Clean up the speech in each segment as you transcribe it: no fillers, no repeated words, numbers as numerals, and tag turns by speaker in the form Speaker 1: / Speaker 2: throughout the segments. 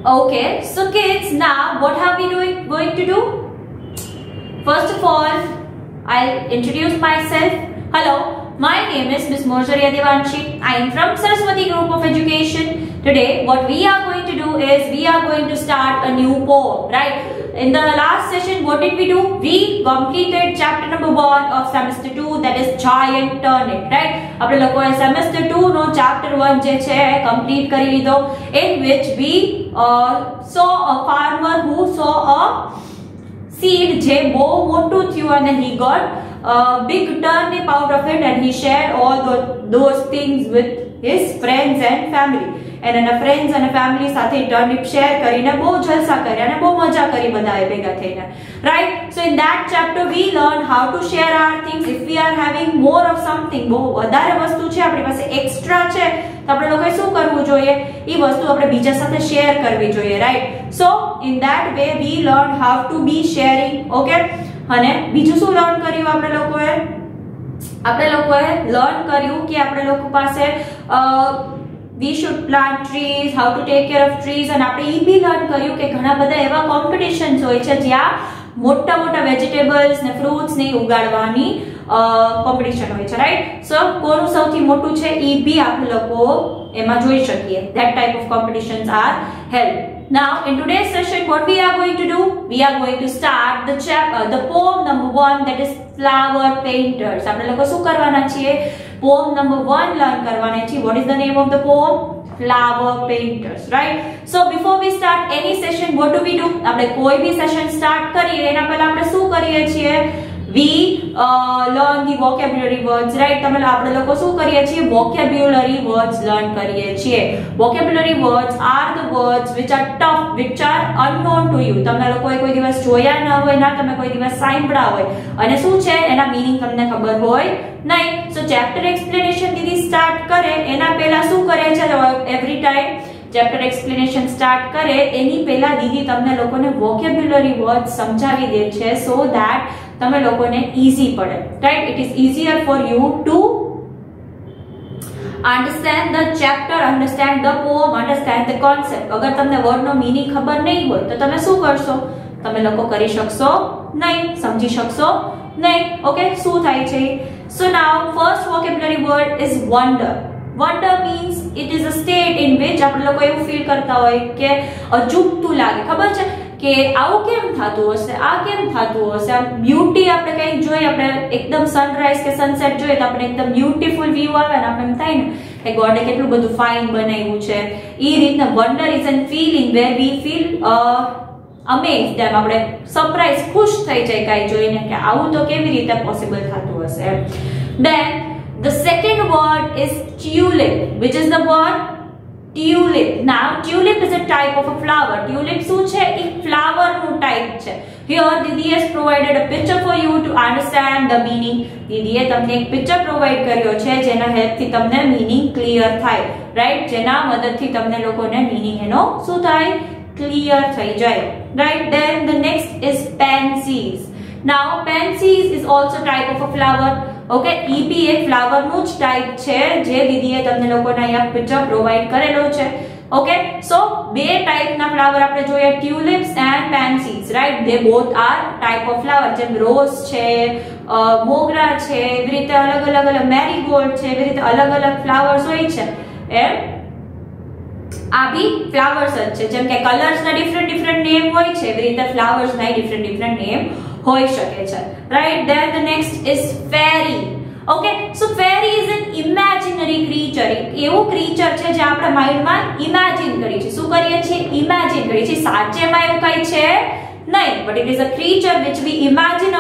Speaker 1: Okay, so kids, now what are we going to do? First of all, I'll introduce myself. Hello, my name is Miss Morsharia Devanshi. I am from Saraswati Group of Education. Today, what we are going to do is we are going to start a new poem, right? In the last session, what did we do? We completed chapter number 1 of semester 2, that is Giant Turnip, right? આપણે લોકોએ semester 2 નો chapter 1 જે છે complete કરી લીધો, in which we saw a farmer who saw a seed જે બહુ મોટું થયું અને he got a big turnip out of it and he shared all those things with his friends and family. And એના friends અને family સાથે turnip share કરીને બહુ જલસા કર્યા અને બહુ મજા કરી બધાએ ભેગા થઈને, right? So in that chapter we learn how to share our things. If we are having more of something, બહુ વધારે વસ્તુ છે આપણી પાસે એક્સ્ટ્રા છે, તો આપણે લોકોએ શું કરવું જોઈએ? એ વસ્તુ આપણે બીજા સાથે શેર કરવી જોઈએ, right? So in that way we learn how to be sharing, okay? અને બીજું શું લર્ન કર્યું આપણે લોકોએ લર્ન કર્યું કે આપણે લોકો પાસે we should plant trees, how to take care of trees, અને આપણે એ બી લર્ન કર્યું કે ઘણા બધા એવા કોમ્પિટિશન્સ હોય છે જ્યાં મોટા મોટા વેજીટેબલ્સ ને ફ્રૂટ્સ ને ઉગાડવાની કોમ્પિટિશન હોય છે, રાઈટ? સો કોનું સૌથી મોટું છે એ બી આપણે લોકો એમાં જોઈ શકીએ. That type of competitions are held. Now in today's session what we are going to do? We are going to start the poem number 1, that is Flower Painters. આપણે લોકો શું કરવાના છીએ? Poem number 1 learn કરવાના છીએ. What is the name of the poem? Flower Painters, right? So before we start any session, what do we do? આપણે કોઈ બી session start કરીએ એના પહેલા આપણે શું કરીએ છીએ? We learn the vocabulary words, right? તમે આપણે લોકો શું કરીએ છીએ? Vocabulary words learn કરીએ છીએ. Vocabulary words are the words which are tough, which are unknown to you. તમે લોકોએ કોઈ દિવસ જોયા ન હોય, ના તમે કોઈ દિવસ સાંભળ્યા હોય, અને શું છે એના મીનિંગ તમને ખબર હોય નહીં. સો ચેપ્ટર એક્સપ્લેનેશન દીદી સ્ટાર્ટ કરે એના પહેલા શું કરે છે? Every time chapter explanation start કરે એની પહેલા દીદી તમને લોકોને વોકેબ્યુલરી વર્ડ સમજાવી દે છે, સો ધેટ તમે લોકોને ઈઝી પડે, right? It is easier for you to understand the chapter, understand the poem, understand the concept. અગર તમને વર્ડનો મીનિંગ ખબર નહીં હોય તો તમે શું કરશો? તમે લોકો કરી શકશો નહીં, સમજી શકશો નહીં. ઓકે, શું થાય છે? So now first vocabulary word is wonder. Wonder means it is a state in which આપણે લોકો એવું ફીલ કરતા હોય કે અજુગતું લાગે. ખબર છે કે આવું કેમ થતું હશે, આ કેમ થતું હશે? આમ બ્યુટી આપણે કંઈક જોઈએ, આપણે એકદમ સનરાઈઝ કે સનસેટ જોઈએ તો આપણે એકદમ બ્યુટીફુલ વ્યૂ આવે ને આપણે એમ થાય ને કે ગોડે કેટલું બધું ફાઇન બનાવ્યું છે. એ રીતના wonder is an feeling where we feel amazed, એમ આપણે સરપ્રાઈઝ ખુશ થઈ જાય કાંઈ જોઈને કે આવું તો કેવી રીતે પોસિબલ થતું હશે. Then the second word is tulip, which is the word tulip. Now tulip is a type of a flower. Tulip શું છે? એક flower નું type છે. Here Didi has provided a picture for you to understand the meaning. દીદીએ તમને એક picture provide કર્યો છે જેના હેલ્પથી તમને મીનિંગ ક્લિયર થાય, રાઈટ? જેના મદદથી તમને લોકોને મીનિંગ એનો શું થાય? ક્લિયર થઈ જાય, right? Then the next is pansies. Now pansies is also type of a flower. Okay, ઈ બી એક ફ્લાવર નું જ ટાઈપ છે જે દીદીએ તમને લોકોને અહીંયા પિક્ચર પ્રોવાઈડ કરેલો છે. ઓકે, સો બે ટાઈપના ફ્લાવર આપણે જોઈએ, tulips and pansies, right? They both are type of flower. જેમ રોઝ છે, મોગરા છે, એવી રીતે અલગ અલગ મેરીગોલ્ડ છે, એવી રીતે અલગ અલગ ફ્લાવર્સ હોય છે. એમ આ બી ફ્લાવર્સ જ છે. જેમ કે કલર્સના ડિફરન્ટ નેમ હોય છે, એવી રીતે ફ્લાવર્સના ડિફરન્ટ નેમ હોઈ શકે છે, right? Then the next is fairy. Okay, so fairy is an imaginary creature. એવું ક્રીચર છે જે આપણે માઇન્ડમાં ઇમેજિન કરીએ છીએ. શું કરીએ છીએ? ઇમેજિન કરીએ છીએ. સાચેમાં એવું કંઈ છે નહીં, but it is a creature which we imagine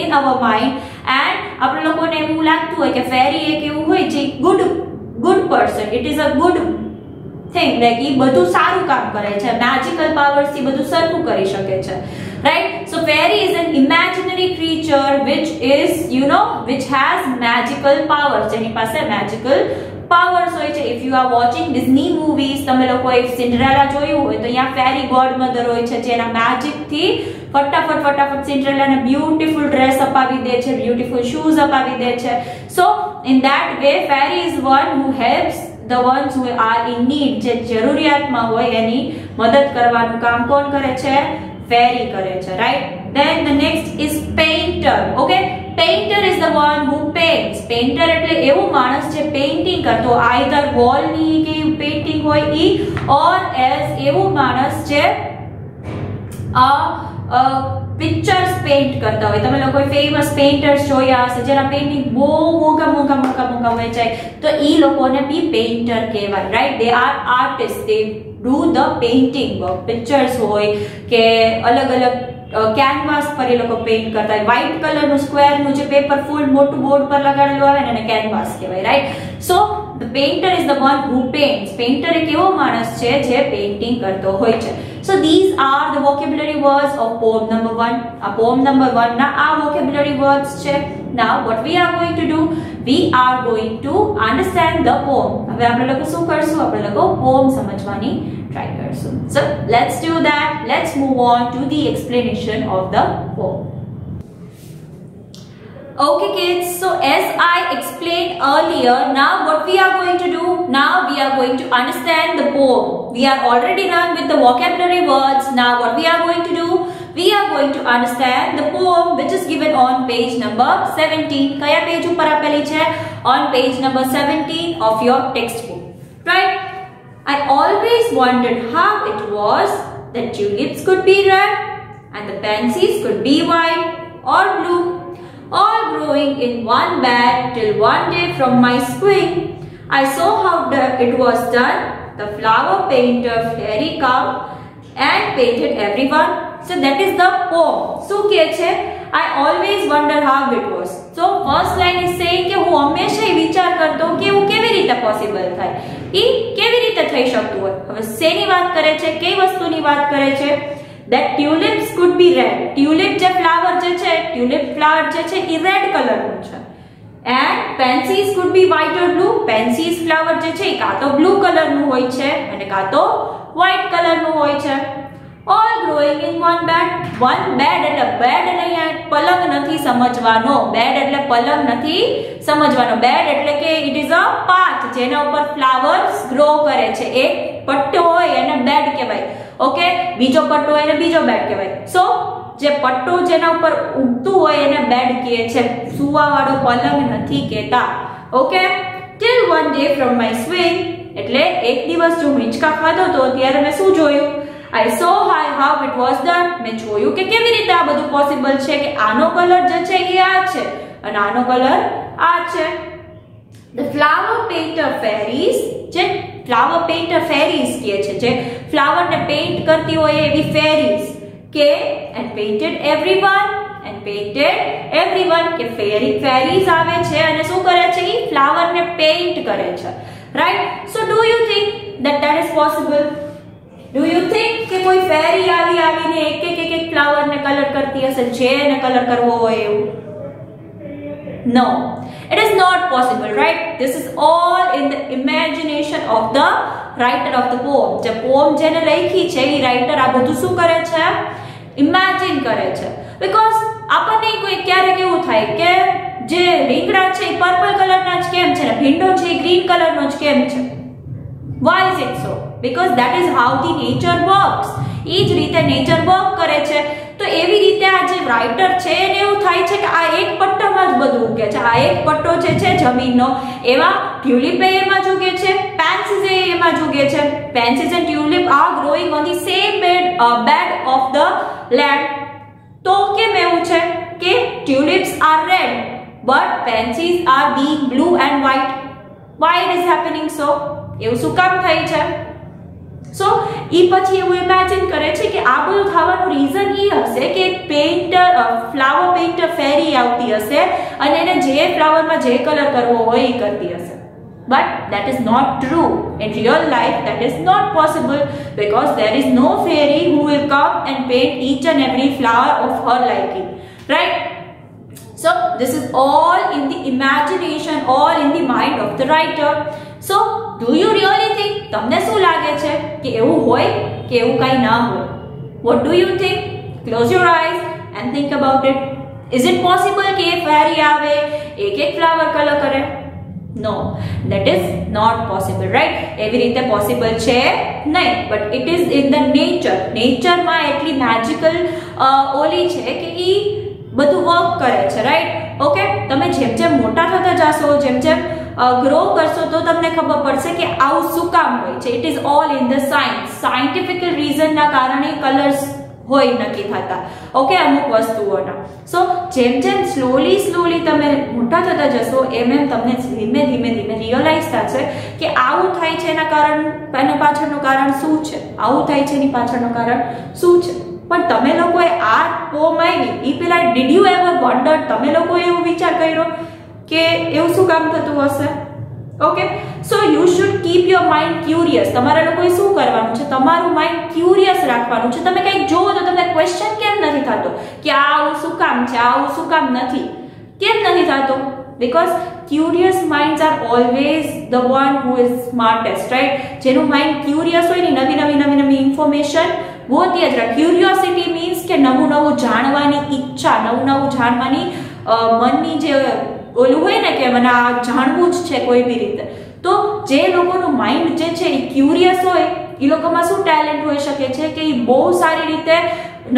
Speaker 1: in our mind, and આપણે લોકોને એવું લાગતું હોય કે ફેરી એક એવું હોય જે good person, it is a good thing, like એ બધું સારું કામ કરે છે, મેજિકલ પાવર્સ થી બધું સરખું કરી શકે છે, right? So fairy is an imaginary creature which is, which has magical powers. જેની પાસે magical powers હોય છે. If you are watching Disney movies, તમે લોકોએ સિન્ડરેલા જોયું હોય તો અહીંયા ફેરી ગોડમધર હોય છે જેના મેજિક થી ફટાફટ સિન્ડરેલાને બ્યુટીફુલ ડ્રેસ અપાવી દે છે, બ્યુટીફુલ શૂઝ અપાવી દે છે. So in that way fairy is one who helps the ones who are in need, જે જરૂરિયાતમાં હોય એની મદદ કરવાનું કામ કોણ કરે છે? ફેરી કરે છે, right? Then the next is painter. Okay, painter is the one who paints. Painter એટલે એવું માણસ જે પેઇન્ટિંગ કરતો, either wall ની કે પેઇન્ટિંગ હોય ઈ, or else એવું માણસ જે પિક્ચર્સ પેઇન્ટ કરતા હોય. તમે લોકો ફેમસ પેઇન્ટર્સ જોયા હશે જેના પેઇન્ટિંગ બહુ મોંઘા હોય છે, તો ઈ લોકોને બી પેઇન્ટર કહેવાય, right? They are artist, they do the painting work. Pictures હોય કે અલગ કેનવાસ પર એ લોકો પેઇન્ટ કરતા હોય. વ્હાઇટ કલરનું સ્ક્વેરનું જે પેપર ફૂલ મોટું બોર્ડ પર લગાડેલું આવે ને એને કેનવાસ કહેવાય, right? So the painter is the one who paints. Painter એક એવો માણસ છે જે પેઇન્ટિંગ કરતો હોય છે. So these are the vocabulary words of poem number 1. Poem number 1 na vocabulary words છે. Now what we are going to do, we are going to understand the poem. હવે આપણે લોકો શું કરશું? આપણે લોકો poem સમજવાની try કરશું. So let's do that. Let's move on to the explanation of the poem. Okay kids, so as I explained earlier, now what we are going to do, now we are going to understand the poem. We are already done with the vocabulary words. Now what we are going to do, we are going to understand the poem which is given on page number 17. Kaya page upar apeli chhe? On page number 17 of your textbook, right? I always wondered how it was that tulips could be red and the pansies could be white or blue, all growing in one bed, till one day from my swing I saw how it was done. The flower painter fairy come and painted everyone. So that is the poem. So કે છે I always wonder how it was. So first line is saying કે હું હંમેશા વિચાર કરતો કે એવું કેવી રીતે પોસિબલ થાય, ઈ કેવી રીતે થઈ શકતું હોય. હવે શેની વાત કરે છે? કઈ વસ્તુની વાત કરે છે? That tulips could be red. Tulip જે ફ્લાવર જે છે, tulip flower જે છે ઈ રેડ કલરનું છે. And pansies could be white or blue. Pansies flower જે છે ઈ કાં તો બ્લુ કલરનું હોય છે અને કાં તો વ્હાઇટ કલરનું હોય છે. All growing in one bed. One bed એટલે બેડ નહીં, પલંગ નથી સમજવાનો. બેડ એટલે પલંગ નથી સમજવાનો. બેડ એટલે કે it is a path જેના ઉપર flowers grow કરે છે. એક પટ્ટો હોય એને બેડ કહેવાય. ઓકે, બીજો પટ્ટો હોય એને બીજો બેડ કહેવાય. સો જે પટ્ટો જેના ઉપર ઉગતું હોય એને બેડ કહે છે, સુવાવાળો પલંગ નથી કહેતા. Okay, till one day from my swing એટલે એક દિવસ જો હિંચકા ખાધો તો ત્યારે મેં શું જોયું? I saw how it was done. મેં જોયું કે કેવી રીતે આ બધું પોસિબલ છે, કે આનો કલર જે છે એ આ છે અને આનો કલર આ છે. The flower painter fairies, જે flower painter fairies કહે છે, જે ફ્લાવર ને પેઇન્ટ કરતી હોય એવી fairies કે and painted everyone કે fairies આવે છે અને શું કરે છે? ઈ ફ્લાવર ને પેઇન્ટ કરે છે, right? So do you think that is possible? Do you think કે કોઈ ફેરી આવીને એક ફ્લાવર ને કલર કરતી હશે જેને કલર કરવો હોય એવું? No, it is not possible, right? This is all in the imagination of the writer of the poem. જે poem જેને લખી છે એ રાઇટર આ બધું શું કરે છે? ઇમેજિન કરે છે. બીકોઝ આપણને કોઈ ક્યારેક એવું થાય કે જે રીંગણા છે એ પર્પલ કલરના જ કેમ છે ને ભીંડો છે એ ગ્રીન કલરનો જ કેમ છે? Why is it so? Because that is how the nature works. એ જ રીતે નેચર વર્ક કરે છે. તો એવી રીતે આ જે રાઇટર છે એને એવું થાય છે કે આ એક પટ્ટામાં જ બધું ઉગે છે. આ એક પટ્ટો જે છે જમીનનો, એમાં ટ્યુલિપ એમાં જ ઉગે છે, પેન્સીસ એમાં જ ઉગે છે. Pansies and tulip are growing on the same bed of the land. તો કેમ એવું છે કે tulips are red but pansies are being blue and white? Why it is happening so? એવું શું કામ થાય છે? સો ઈ પછી એવું ઇમેજિન કરે છે કે આ બધું થવાનું રીઝન ઈ હશે કે ફ્લાવર પેઇન્ટર ફેરી આવતી હશે અને એને જે ફ્લાવરમાં જે કલર કરવો હોય એ કરતી હશે. But that is not true. In real life that is not possible because there is no fairy who will come and paint each and every flower of her liking, right? So this is all in the imagination, all in the mind of the writer. So do you really think? તમને શું લાગે છે કે એવું હોય કે એવું કાઈ ના હોય? What do you think? Close your eyes and think about it. Is it possible કે ફેરી આવે એક ફ્લાવર કલર કરે? નો, that is not possible, right? એવી રીતે પોસિબલ છે નહીં, but it is in the nature માં એટલી મેજિકલ ઓલી છે કે ઈ બધું વર્ક કરે છે, રાઈટ? ઓકે, તમે જેમ જેમ મોટા થતા જાશો, જેમ જેમ ગ્રો કરશો તો તમને ખબર પડશે કે આવું શું કામ હોય છે. It is all in the science. Scientific રીઝનના કારણે કલર્સ હોય નથી થતા, ઓકે, અમુક વસ્તુઓના. સો જેમ જેમ સ્લોલી તમે મોટા થતા જશો એમ એમ તમને ધીમે રિયલાઇઝ થશે કે આવું થાય છે એના પાછળનું કારણ શું છે, આવું થાય છે એની પાછળનું કારણ શું છે. પણ તમે લોકોએ આ પોમ આવી એ પેલા ડીડ યુ એવર વન્ડર, તમે લોકોએ એવું વિચાર કર્યો કે એવું શું કામ થતું હશે? Okay, so you should keep your mind curious. તમારા લોકોએ શું કરવાનું છે? તમારું માઇન્ડ ક્યુરિયસ રાખવાનું છે. તમે કંઈક જોવો તો તમને ક્વેશ્ચન કેમ નથી થતો કે આવું શું કામ છે, આવું શું કામ નથી, કેમ નથી થતો? Because curious minds are always the one who is smartest, right? જેનું માઇન્ડ ક્યુરિયસ હોય ને નવી ઇન્ફોર્મેશન ગોતી જ રહે. ક્યુરિયોસિટી મીન્સ કે નવું જાણવાની ઈચ્છા, નવું જાણવાની મનની જે ઓલું હોય ને કે મને આ જાણવું જ છે કોઈ બી રીતે. તો જે લોકોનું માઇન્ડ જે છે એ ક્યુરિયસ હોય એ લોકોમાં શું ટેલેન્ટ હોઈ શકે છે કે એ બહુ સારી રીતે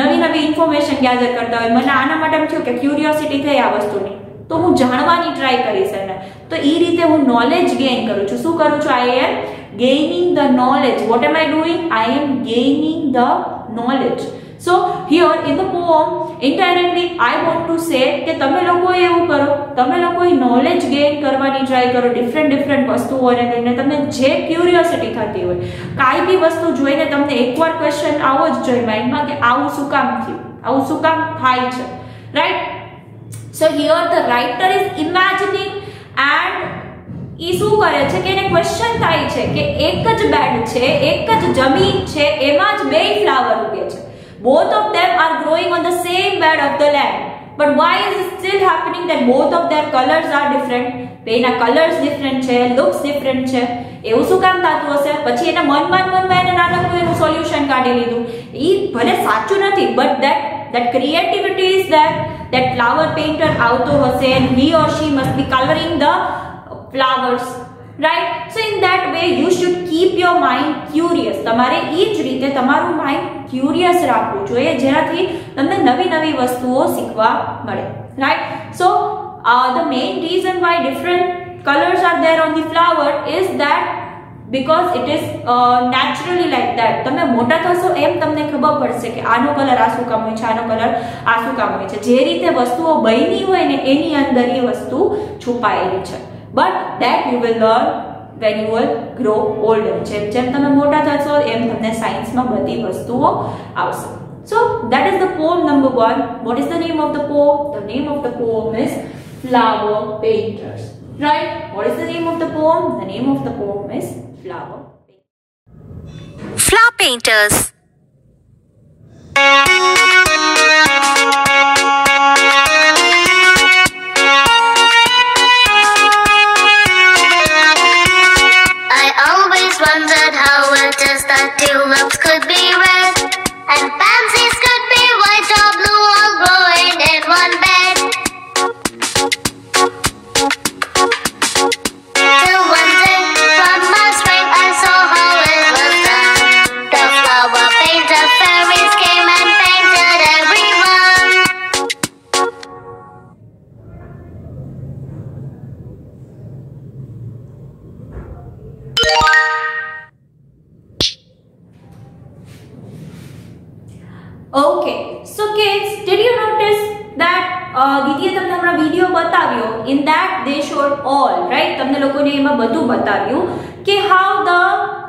Speaker 1: નવી ઇન્ફોર્મેશન ગેધર કરતા હોય. મને આના માટે એમ થયું કે ક્યુરિયોસિટી થઈ આ વસ્તુની, તો હું જાણવાની ટ્રાય કરીશ એને. તો એ રીતે હું નોલેજ ગેઇન કરું છું. શું કરું છું? આઈ એમ gaining the knowledge. What am I doing? I am gaining the knowledge. So here in the poem indirectly I want to say કે તમે લોકો એવું કરો, તમે લોકો નોલેજ ગેઇન કરવાની ટ્રાય કરો ડિફરન્ટ વસ્તુઓને લઈને. તમને જે ક્યુરિયોસિટી થતી હોય, કાંઈ બી વસ્તુ જોઈને તમને એકવાર ક્વેશ્ચન આવો જ જોઈએ માઇન્ડમાં કે આવું શું કામ થયું, આવું શું કામ થાય છે, right? So here the writer is imagining and ઈ શું કરે છે કે એને ક્વેશ્ચન થાય છે કે એક જ બેડ છે, એક જ જમીન છે, એમાં જ બે ફ્લાવર ઉગે છે. Both of them are growing on the same bed of the land. But why is it still happening that both of their colors are different? બેના કલર્સ ડિફરન્ટ છે, લુક્સ ડિફરન્ટ છે. એવું શું કામ થતું હશે? પછી એના મનમાં એને નાનકડું એનું સોલ્યુશન કાઢી લીધું. ઈ ભલે સાચું નથી, but that creativity is that flower painter આવતો હશે and he or she must be coloring the flowers, right? So in that way you should keep your mind curious. તમારે ઈ જ રીતે તમારું માઇન્ડ ક્યુરિયસ રાખવું જોઈએ જેનાથી તમને નવી વસ્તુઓ શીખવા મળે, right? So the main reason why different colors are there on the flower is that because it is naturally like that. તમે મોટા થશો એમ તમને ખબર પડશે કે આનો કલર આ શું કામ હોય છે, આનો કલર આ શું કામ હોય છે. જે રીતે વસ્તુઓ બની હોય ને એની અંદર એ વસ્તુ છુપાયેલી છે. But that you will learn when you will grow older. જેમ તમે મોટા થશો એમ તમને સાયન્સમાં બધી વસ્તુઓ આવશે. So that is the poem number 1. What is the name of the poem? The name of the poem is Flower Painters. Right? What is the name of the poem? The name of the poem is Flower Painters.
Speaker 2: Flower Painters.
Speaker 3: Wondered how it is that tulips could be red and pansies could be white or blue, all growing in one bed. Till one day from my spring I saw how it was done. The flower painter fairies came and painted everyone.
Speaker 1: Okay, so kids, did you notice that દીદીએ તમને હમણાં video બતાવ્યો? In that they showed all, right? તમને લોકોને એમાં બધું બતાવ્યું કે how the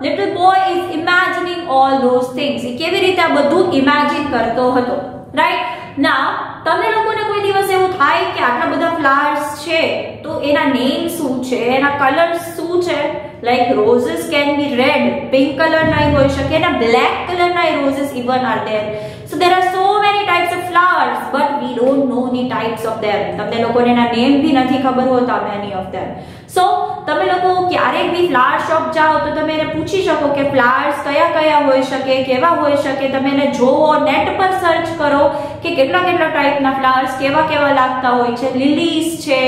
Speaker 1: little boy is imagining all those things. એ કેવી રીતે આ બધું ઇમેજિન કરતો હતો, right? Now તમને લોકોને કોઈ દિવસ એવું થાય કે આટલા બધા ફ્લાવર્સ છે તો એના નેમ શું છે, એના કલર્સ શું છે? Like roses can be red, pink color ના હોઈ શકે, અને black color ના roses even are there. So there are so many types of flowers, but we don't know the types of them. તમને લોકોને એના નેમ ભી નથી ખબર હોતા many of them. So તમે લોકો ક્યારેક ભી ફ્લાવર શોપ જાઓ તો તમે એને પૂછી શકો કે ફ્લાવર્સ કયા કયા હોઈ શકે, કેવા હોઈ શકે. તમે એને જોવો, નેટ પર સર્ચ કરો કે કે કેટલા કેટલા ટાઈપના ફ્લાવર્સ કેવા કેવા લાગતા હોય છે. લિલીઝ છે,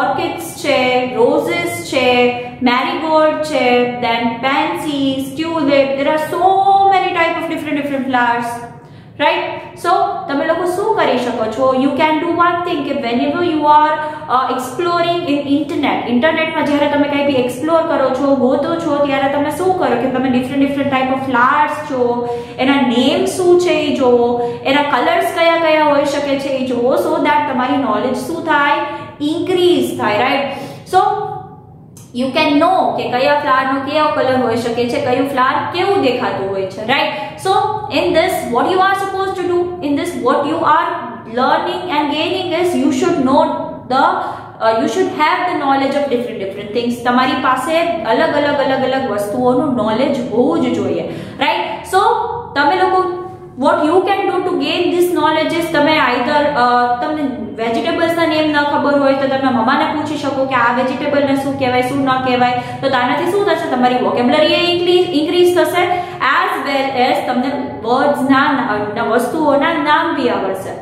Speaker 1: ઓર્કિડ્સ છે, રોઝિસ છે, મેરીગોલ્ડ છે, then pansies, tulip. There are so many type of different flowers, right? So તમે લોકો શું કરી શકો છો? You can do one thing કે whenever you are exploring in ઇન્ટરનેટમાં જ્યારે તમે કંઈ બી એક્સપ્લોર કરો છો, ગોતો છો, ત્યારે તમે શું કરો કે તમે ડિફરન્ટ ટાઈપ ઓફ ફ્લાવર્સ જો, એના નેમ શું છે એ જોવો, એના કલર્સ કયા કયા હોઈ શકે છે એ જોવો, સો દેટ તમારી નોલેજ શું થાય? ઇન્ક્રીઝ થાય, right? So you can know કે કયા ફ્લાવર નો કયો કલર હોઈ શકે છે, કયું ફ્લાવર કેવું દેખાતું હોય છે, right? So in this what you are supposed to do, in this what you are learning and gaining is you should know the you should have the knowledge of different things. તમારી પાસે અલગ અલગ વસ્તુઓનું knowledge હોવું જ જોઈએ, right? So તમે લોકો what you can do to gain this knowledge is તમે either તમને વેજીટેબલ્સ ના નેમ ન ખબર હોય તો તમે મમ્માને પૂછી શકો કે આ વેજીટેબલ ને શું કહેવાય, શું ન કહેવાય, તો તાનાથી શું થશે? તમારી વોકેબ્યુલરી ઇન્ક્રીઝ થશે, એઝ વેલ એઝ તમને વર્ડ્સ ના વસ્તુઓના નામ બી આવડશે.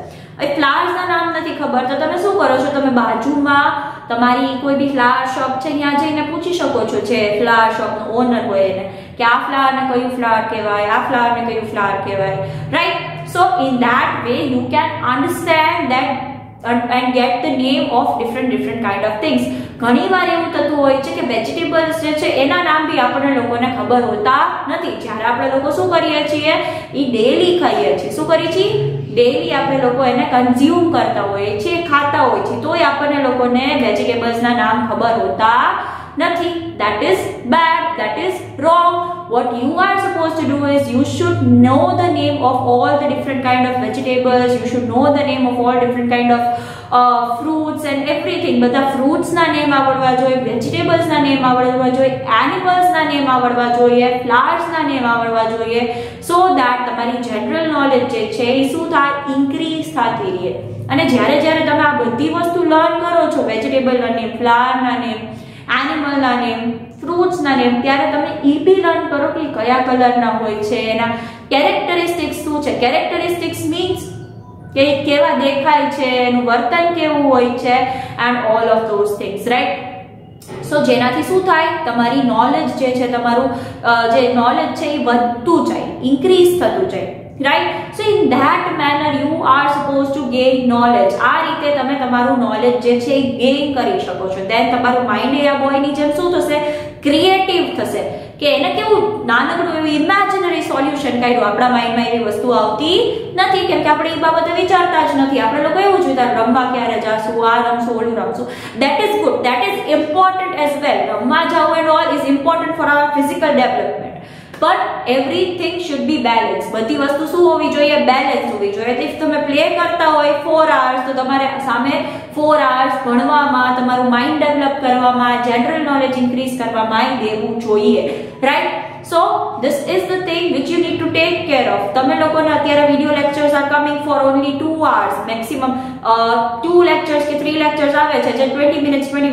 Speaker 1: ફ્લાવર્સ ના નામ નથી ખબર તો તમે શું કરો છો? તમે બાજુમાં તમારી કોઈ બી ફ્લાવર શોપ છે ત્યાં જઈને પૂછી શકો છો, જે ફ્લાવર શોપ નો ઓનર હોય એને, કે આ ફ્લાવર ને કયું ફ્લાવર કહેવાય, આ ફ્લાવર ને કયું ફ્લાવર કહેવાય, right? So in that way you can understand that and get the name of different kind of things. ઘણીવાર એવું થતું હોય છે કે વેજીટેબલ્સ જે છે એના નામ બી આપણને લોકોને ખબર હોતા નથી. જ્યારે આપણે લોકો શું કરીએ છીએ? એ ડેલી ખાઈએ છીએ. શું કરીએ છીએ? ડેલી આપણે લોકો એને કન્ઝ્યુમ કરતા હોઈએ છીએ, ખાતા હોઈએ છીએ, તોય આપણને લોકોને વેજીટેબલ્સના નામ ખબર હોતા નથી. That is bad, that is wrong. What you are supposed to do is you should know the name of all the different kind of vegetables, you should know the name of all different kind of fruits and everything. બધા fruits ના name આવડવા જોઈએ, vegetables ના name આવડવા જોઈએ, animals ના name આવડવા જોઈએ, flowers ના name આવડવા જોઈએ, so that તમારી general knowledge જે છે એ શું થાય? increase થતી રહે. અને જ્યારે જ્યારે તમે આ બધી વસ્તુ લર્ન કરો છો, vegetable ના name, flower ના name, એનિમલ ના નેમ, ફ્રૂટ્સ ના નેમ, ત્યારે તમે ઈ બી લર્ન કરો કે કયા કલર ના હોય છે, એના કેરેક્ટરિસ્ટિક્સ શું છે. કેરેક્ટરિસ્ટિક્સ મીન્સ કે કેવા દેખાય છે, એનું વર્તન કેવું હોય છે, and all of those things, right? So જેનાથી શું થાય? તમારી નોલેજ જે છે, તમારું જે નોલેજ છે એ વધતું જાય, ઇન્ક્રીઝ થતું જાય, right? So in that manner you are supposed to gain knowledge. આ રીતે તમે તમારું નોલેજ જે છે એ ગેઇન કરી શકો છો. then તમારું માઇન્ડ એ આ બોયની જેમ શું થશે? ક્રિએટિવ થશે, કે એને કેવું નાનકડું એવું ઇમેજિનરી સોલ્યુશન કાઢ્યું. આપણા માઇન્ડમાં એવી વસ્તુ આવતી નથી, કેમ કે આપણે એ બાબતે વિચારતા જ નથી. આપણે લોકો એવું જોઈતા રમવા ક્યારે જાશું, આ રમશું, ઓલું રમશું. that is good, that is important as well. રમવા જવું and all is important for our physical development. But everything should be balanced. બધી વસ્તુ શું હોવી જોઈએ? બેલેન્સ હોવી જોઈએ. if તમે પ્લે કરતા હોય 4 hours તો તમારે સામે 4 hours ભણવામાં, તમારું માઇન્ડ ડેવલપ કરવામાં, જનરલ નોલેજ ઇન્ક્રીઝ કરવામાં દેવું જોઈએ, right? So this is the thing which you need to take care of. તમે લોકોને અત્યારે video lectures are coming for only 2 hours maximum. 2 lectures કે 3 lectures આવે છે જે 20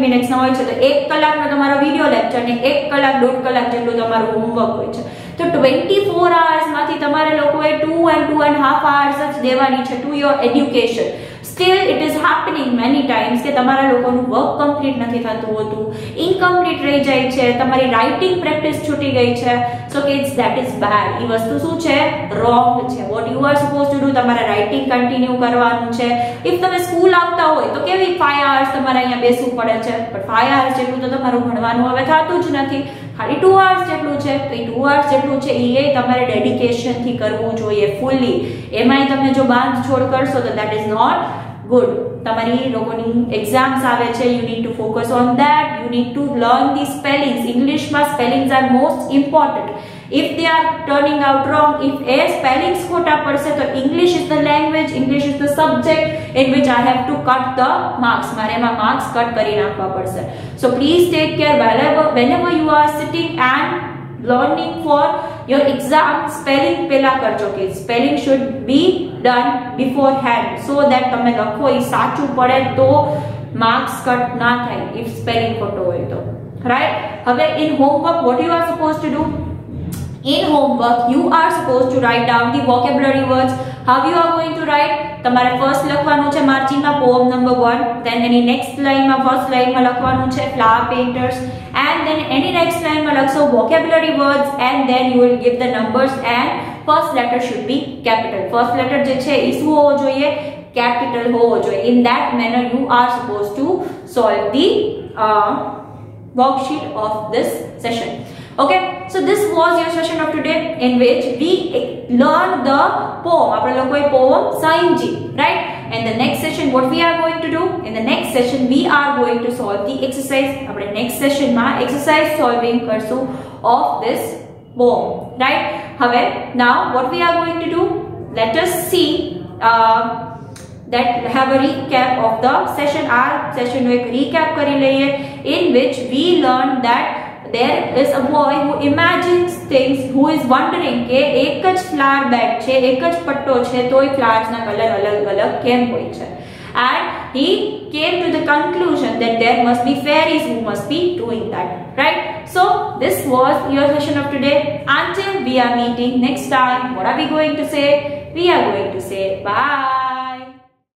Speaker 1: minutes ના હોય છે, તો 1 કલાકનો તમારો વિડિયો લેક્ચર ને 1 કલાક 1.5 કલાક જેટલું તમારું હોમવર્ક હોય છે. તો 24 hours માંથી તમારે લોકોએ 2 and 2.5 hours જ દેવાની છે to your education. Still it is happening many times કે તમારા લોકોનું વર્ક કમ્પ્લીટ નથી થતું હોતું, ઇનકમ્પ્લીટ રહી જાય છે, તમારી રાઇટિંગ પ્રેક્ટિસ છૂટી ગઈ છે. સો કિડ્સ that is bad. એ વસ્તુ શું છે? રોંગ છે. what you are supposed to do, તમારે રાઇટિંગ કન્ટિન્યુ કરવાનું છે. if તમે સ્કૂલ આવતા હોય તો કેવી 5 hours તમારે અહીંયા બેસવું પડે છે, પણ 5 hours જેટલું તો તમારું ભણવાનું હવે થતું જ નથી. ખાલી 2 hours જેટલું છે, તો એ 2 hours જેટલું છે એ તમારે ડેડિકેશનથી કરવું જોઈએ ફૂલી. એમાંય તમે જો બાંધછોડ કરશો તો that is not good. તમારી લોકોની એક્ઝામ્સ આવે છે, you need to focus on that. you need to learn the spellings. ઇંગ્લિશમાં spellings are most important. if they are turning out wrong, if a spellings ખોટા પડશે તો English is the language, English is the subject in which I have to cut the marks. મારે એમાં marks cut કરી નાખવા પડશે. so please take care whenever you are sitting and learning for your exam. spelling પહેલા કરજો કે spelling should be done beforehand so that તમે લખો એ સાચું પડે તો marks કટ ના થાય if spelling ખોટો હોય તો, right? હવે in homework what you are supposed to do? In homework you are supposed to write down the vocabulary words. how you are going to write? તમારે ફર્સ્ટ લખવાનું છે માર્ચિંગમાં poem number 1, then એની next લાઈનમાં first લાઈનમાં લખવાનું છે flower painters, and then any next લાઈનમાં લખશો vocabulary words, and then you will give the numbers and first letter should be capital. first letter જે છે એ શું હોવો જોઈએ? capital હોવો જોઈએ. in that manner you are supposed to solve the worksheet of this session. Okay, so this was your session of today in which we learned the poem. આપણે લોકોએ poem સાયમજી, right? And the next session what we are going to do? In the next session we are going to solve the exercise. આપણે next session માં exercise solving કરશું of this poem, right? હવે now what we are going to do? Let us see that have a recap of the session. Our session નો એક recap કરી લઈએ, in which we learned that there is a boy who imagines things, who is wondering કે એક જ flower bed છે, એક જ પટ્ટો છે, તોય flowers ના કલર અલગ અલગ કેમ હોય છે, and he came to the conclusion that there must be fairies who must be doing that, right? So this was your session of today. Until we are meeting next time, what are we going to say? We are going to say bye.